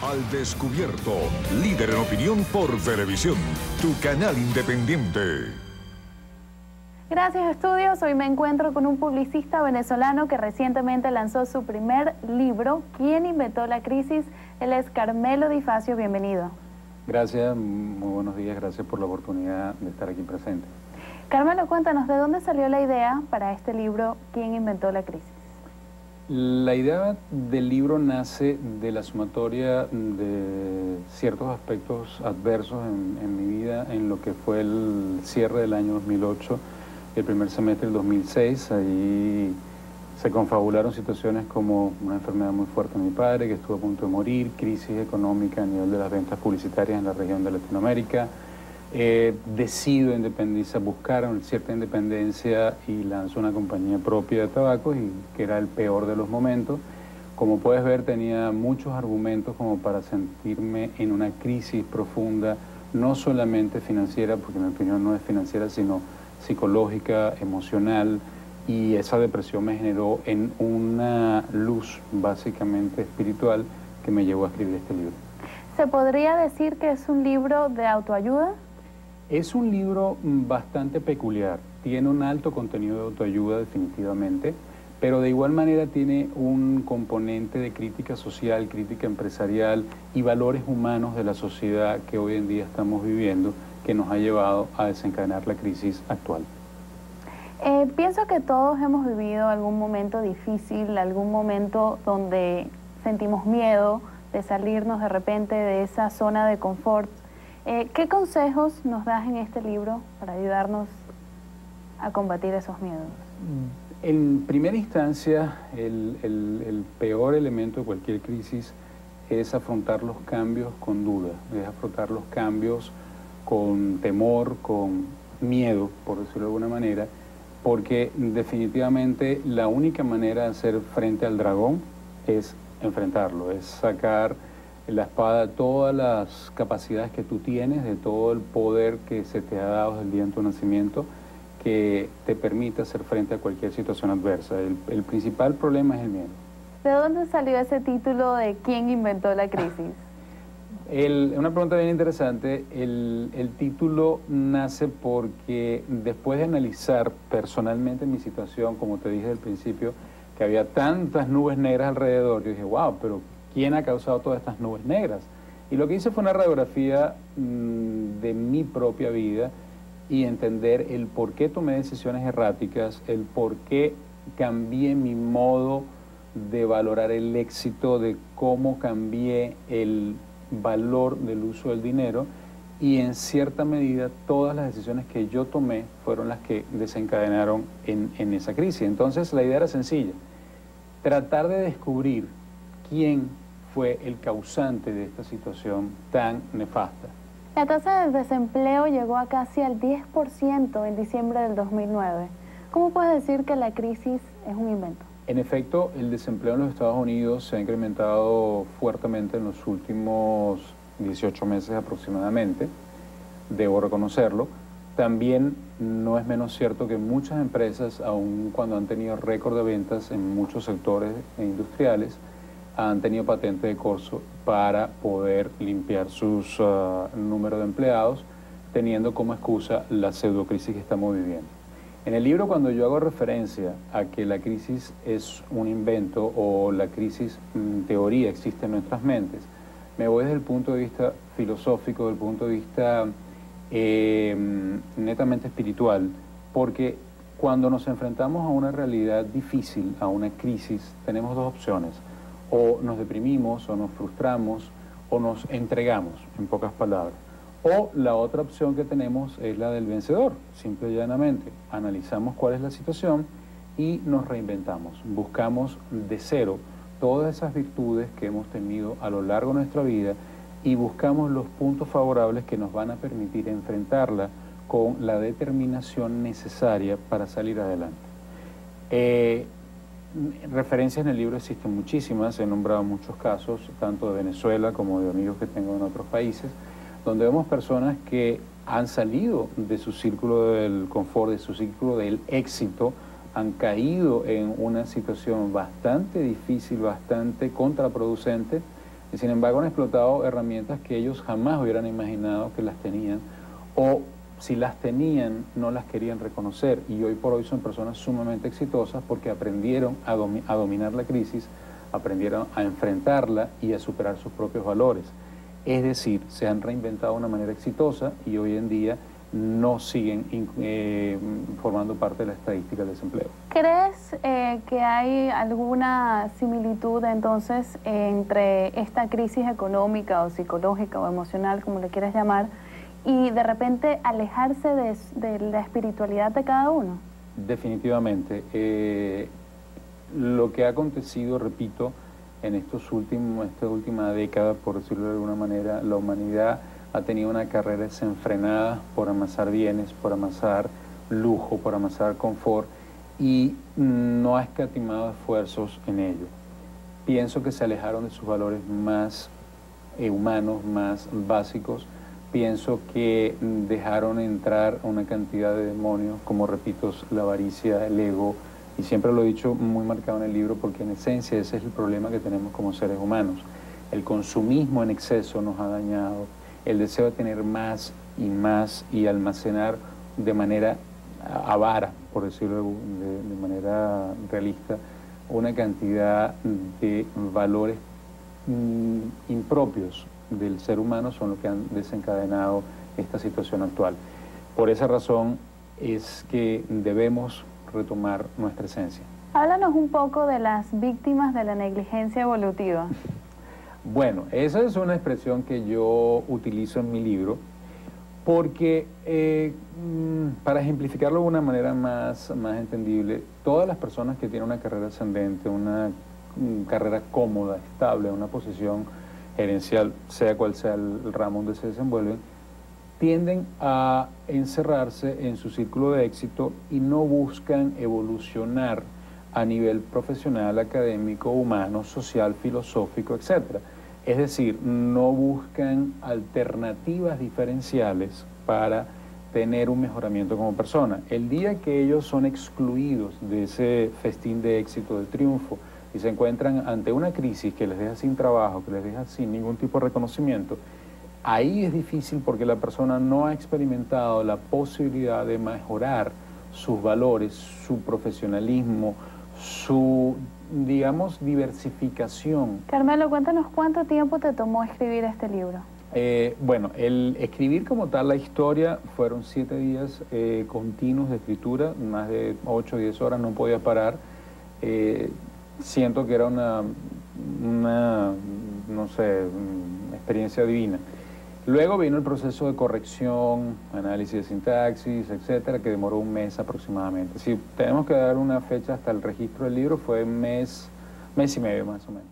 Al Descubierto, líder en opinión por televisión, tu canal independiente. Gracias, estudios. Hoy me encuentro con un publicista venezolano que recientemente lanzó su primer libro, ¿Quién inventó la crisis? Él es Carmelo Di Facio. Bienvenido. Gracias, muy buenos días, gracias por la oportunidad de estar aquí presente. Carmelo, cuéntanos, ¿de dónde salió la idea para este libro, ¿Quién inventó la crisis? La idea del libro nace de la sumatoria de ciertos aspectos adversos en mi vida, en lo que fue el cierre del año 2008, el primer semestre del 2006. Ahí se confabularon situaciones como una enfermedad muy fuerte en mi padre, que estuvo a punto de morir, crisis económica a nivel de las ventas publicitarias en la región de Latinoamérica. Decido independizar, buscar cierta independencia y lanzo una compañía propia de tabacos, y que era el peor de los momentos. Como puedes ver, tenía muchos argumentos como para sentirme en una crisis profunda, no solamente financiera, porque en mi opinión no es financiera, sino psicológica, emocional, y esa depresión me generó en una luz básicamente espiritual que me llevó a escribir este libro. ¿Se podría decir que es un libro de autoayuda? Es un libro bastante peculiar, tiene un alto contenido de autoayuda definitivamente, pero de igual manera tiene un componente de crítica social, crítica empresarial y valores humanos de la sociedad que hoy en día estamos viviendo, que nos ha llevado a desencadenar la crisis actual. Pienso que todos hemos vivido algún momento difícil, algún momento donde sentimos miedo de salirnos de repente de esa zona de confort. ¿Qué consejos nos das en este libro para ayudarnos a combatir esos miedos? En primera instancia, el peor elemento de cualquier crisis es afrontar los cambios con duda, es afrontar los cambios con temor, con miedo, por decirlo de alguna manera, porque definitivamente la única manera de hacer frente al dragón es enfrentarlo, es sacar la espada, todas las capacidades que tú tienes, de todo el poder que se te ha dado desde el día de tu nacimiento, que te permite hacer frente a cualquier situación adversa. El principal problema es el miedo. ¿De dónde salió ese título de ¿Quién inventó la crisis? Una pregunta bien interesante. El título nace porque después de analizar personalmente mi situación, como te dije al principio, que había tantas nubes negras alrededor, yo dije, wow, pero ¿quién ha causado todas estas nubes negras? Y lo que hice fue una radiografía de mi propia vida y entender el por qué tomé decisiones erráticas, el por qué cambié mi modo de valorar el éxito, de cómo cambié el valor del uso del dinero, y en cierta medida todas las decisiones que yo tomé fueron las que desencadenaron en esa crisis. Entonces la idea era sencilla, tratar de descubrir quién fue el causante de esta situación tan nefasta. La tasa del desempleo llegó a casi al 10% en diciembre del 2009. ¿Cómo puedes decir que la crisis es un invento? En efecto, el desempleo en los Estados Unidos se ha incrementado fuertemente en los últimos 18 meses aproximadamente, debo reconocerlo. También no es menos cierto que muchas empresas, aun cuando han tenido récord de ventas en muchos sectores industriales, han tenido patente de corso para poder limpiar sus números de empleados, teniendo como excusa la pseudocrisis que estamos viviendo. En el libro, cuando yo hago referencia a que la crisis es un invento o la crisis en teoría existe en nuestras mentes, me voy desde el punto de vista filosófico, desde el punto de vista netamente espiritual, porque cuando nos enfrentamos a una realidad difícil, a una crisis, tenemos dos opciones: o nos deprimimos, o nos frustramos, o nos entregamos, en pocas palabras. O la otra opción que tenemos es la del vencedor, simple y llanamente. Analizamos cuál es la situación y nos reinventamos. Buscamos de cero todas esas virtudes que hemos tenido a lo largo de nuestra vida y buscamos los puntos favorables que nos van a permitir enfrentarla con la determinación necesaria para salir adelante. Referencias en el libro existen muchísimas, he nombrado muchos casos, tanto de Venezuela como de amigos que tengo en otros países, donde vemos personas que han salido de su círculo del confort, de su círculo del éxito, han caído en una situación bastante difícil, bastante contraproducente, y sin embargo han explotado herramientas que ellos jamás hubieran imaginado que las tenían, o si las tenían no las querían reconocer, y hoy por hoy son personas sumamente exitosas porque aprendieron a dominar la crisis, aprendieron a enfrentarla y a superar sus propios valores. Es decir, se han reinventado de una manera exitosa y hoy en día no siguen formando parte de la estadística del desempleo. ¿Crees que hay alguna similitud entonces entre esta crisis económica o psicológica o emocional, como le quieras llamar, y de repente alejarse de la espiritualidad de cada uno? Definitivamente. Lo que ha acontecido, repito, en esta última década, por decirlo de alguna manera, la humanidad ha tenido una carrera desenfrenada por amasar bienes, por amasar lujo, por amasar confort, y no ha escatimado esfuerzos en ello. Pienso que se alejaron de sus valores más humanos, más básicos. Pienso que dejaron entrar una cantidad de demonios, como repito, la avaricia, el ego, y siempre lo he dicho muy marcado en el libro, porque en esencia ese es el problema que tenemos como seres humanos. El consumismo en exceso nos ha dañado, el deseo de tener más y almacenar de manera avara, por decirlo de manera realista, una cantidad de valores impropios del ser humano son los que han desencadenado esta situación actual. Por esa razón es que debemos retomar nuestra esencia. Háblanos un poco de las víctimas de la negligencia evolutiva. Bueno, esa es una expresión que yo utilizo en mi libro porque, para ejemplificarlo de una manera más entendible, todas las personas que tienen una carrera ascendente, una carrera cómoda, estable, una posición gerencial, sea cual sea el ramo donde se desenvuelven, tienden a encerrarse en su círculo de éxito y no buscan evolucionar a nivel profesional, académico, humano, social, filosófico, etc. Es decir, no buscan alternativas diferenciales para tener un mejoramiento como persona. El día que ellos son excluidos de ese festín de éxito, de triunfo, y se encuentran ante una crisis que les deja sin trabajo, que les deja sin ningún tipo de reconocimiento, ahí es difícil porque la persona no ha experimentado la posibilidad de mejorar sus valores, su profesionalismo, su, digamos, diversificación. Carmelo, cuéntanos cuánto tiempo te tomó escribir este libro. Bueno, el escribir como tal la historia fueron 7 días continuos de escritura, más de 8 o 10 horas, no podía parar. Siento que era una no sé, experiencia divina. Luego vino el proceso de corrección, análisis de sintaxis, etcétera, que demoró un mes aproximadamente. Si tenemos que dar una fecha hasta el registro del libro, fue un mes y medio más o menos.